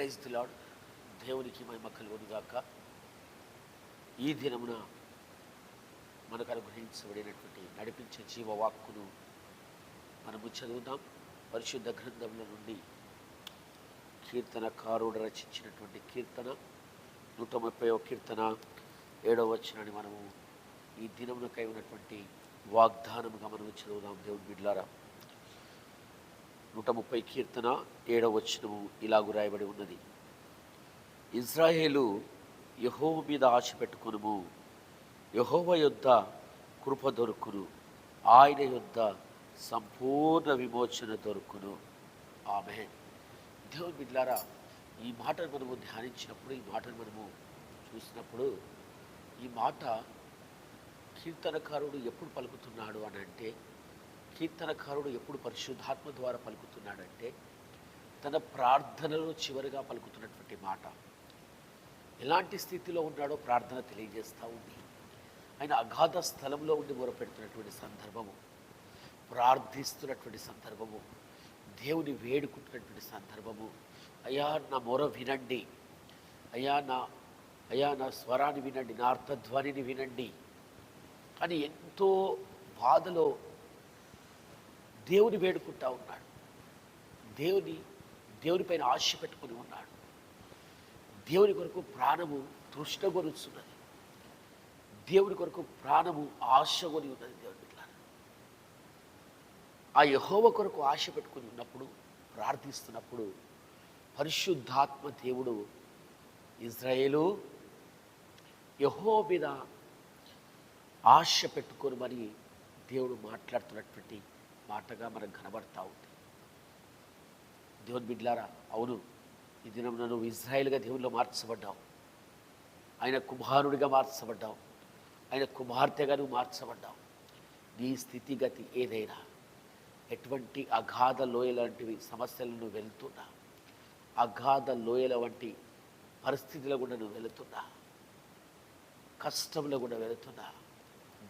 Praise the lord. దేవునికి మహిమ కలుగునుగాక. ఈ దినమున మనకు అనుగ్రహించబడినటువంటి నడిపించే జీవవాక్కును మనము చదువుదాం. పరిశుద్ధ గ్రంథంలో నుండి కీర్తనకారుడు రచించినటువంటి కీర్తన 130వ కీర్తన 7వ వచనాన్ని మనము ఈ దినమునకై ఉన్నటువంటి వాగ్దానముగా మనము చదువుదాం. దేవుని బిడ్డలారా, 130 కీర్తన 7వ వచనము ఇలాగు రాయబడి ఉన్నది: ఇజ్రాయేలు యెహోవా మీద ఆశ పెట్టుకొనుము, యెహోవా యొద్ద కృప దొరుకును, ఆయన యొద్ద సంపూర్ణ విమోచన దొరుకును. ఆమేన్. దేవుని బిడ్డలారా, ఈ మాటను మనము ధ్యానించినప్పుడు, ఈ మాటను మనము చూసినప్పుడు, ఈ మాట కీర్తనకారుడు ఎప్పుడు పలుకుతున్నాడు అని అంటే, కీర్తనకారుడు ఎప్పుడు పరిశుద్ధాత్మ ద్వారా పలుకుతున్నాడంటే, తన ప్రార్థనలో చివరిగా పలుకుతున్నటువంటి మాట. ఎలాంటి స్థితిలో ఉన్నాడో ప్రార్థన తెలియజేస్తూ ఉంది. ఆయన అగాధ స్థలంలో ఉండి మొరపెడుతున్నటువంటి సందర్భము, ప్రార్థిస్తున్నటువంటి సందర్భము, దేవుని వేడుకుంటున్నటువంటి సందర్భము. అయ్యా నా మొర వినండి, అయ్యా నా స్వరాన్ని వినండి, నా అర్థధ్వనిని వినండి అని ఎంతో బాధలో దేవుని వేడుకుంటా ఉన్నాడు. దేవునిపైన ఆశ పెట్టుకుని ఉన్నాడు. దేవుని కొరకు ప్రాణము తృష్ణగొరుచున్నది. దేవుని కొరకు ప్రాణము ఆశగొని ఉన్నది. దేవుని బిడ్డలారా, ఆ యెహోవా కొరకు ఆశ పెట్టుకుని ఉన్నప్పుడు, ప్రార్థిస్తున్నప్పుడు పరిశుద్ధాత్మ దేవుడు ఇజ్రాయేలు యెహోవా మీద ఆశ పెట్టుకొని మరి దేవుడు మాట్లాడుతున్నటువంటి మాటగా మనకు కనబడతా ఉంది. దేవుని బిడ్డలారా, అవును, ఈ దినం నువ్వు ఇజ్రాయేలుగా దేవునిలో మార్చబడ్డావు. ఆయన కుమారుడిగా మార్చబడ్డావు. ఆయన కుమార్తెగా నువ్వు మార్చబడ్డావు. నీ స్థితిగతి ఏదైనా, ఎటువంటి అగాధ లోయ లాంటివి సమస్యలు నువ్వు వెళ్తున్నా, అగాధ లోయల వంటి పరిస్థితుల్లో కూడా నువ్వు వెళుతున్నా, కష్టంలో కూడా వెళుతున్నా,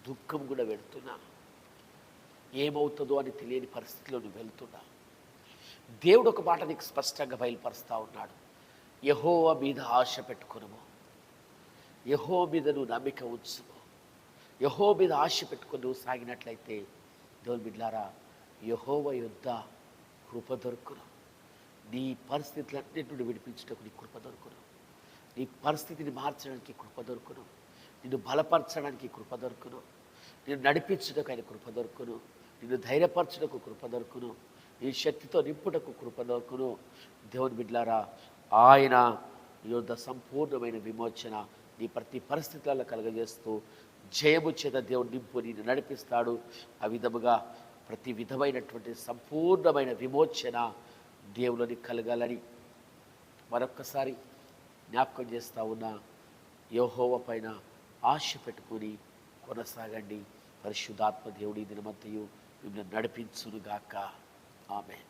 దుఃఖం కూడా వెళుతున్నా, ఏమవుతుందో అని తెలియని పరిస్థితిలో నువ్వు వెళ్తున్నా, దేవుడు ఒక మాట నీకు స్పష్టంగా బయలుపరుస్తూ ఉన్నాడు: యెహోవా మీద ఆశ పెట్టుకునుము, యెహోవా మీద నువ్వు నమ్మిక ఉంచుము. యెహోవా మీద ఆశ పెట్టుకుని నువ్వు సాగినట్లయితే, దేవుని బిడ్డలారా, యెహోవా యొద్ద కృప దొరుకును. నీ పరిస్థితులన్నిటి నుండి విడిపించడానికి నీ కృప దొరుకును. నీ పరిస్థితిని మార్చడానికి కృప దొరుకును. నిన్ను బలపరచడానికి కృప దొరుకును. నిన్ను నడిపించడానికి ఆయన కృప దొరుకును. నిన్ను ధైర్యపరచడానికి కృప దొరుకును. నీ శక్తితో నింపుటకు కృప దొరుకును. దేవుని బిడ్డలారా, ఆయన యొద్ద సంపూర్ణమైన విమోచన నీ ప్రతి పరిస్థితులలో కలుగజేస్తూ జయము చేత దేవుడు నింపు నిన్ను నడిపిస్తాడు. ఆ విధముగా ప్రతి విధమైనటువంటి సంపూర్ణమైన విమోచన దేవుని కలగాలని మరొక్కసారి జ్ఞాపకం చేస్తూ ఉన్న యెహోవా పైన ఆశ పెట్టుకుని కొనసాగండి. పరిశుద్ధాత్మ దేవుడి దినమంతయు మిమ్మల్ని నడిపించునుగాక. ఆమేన్.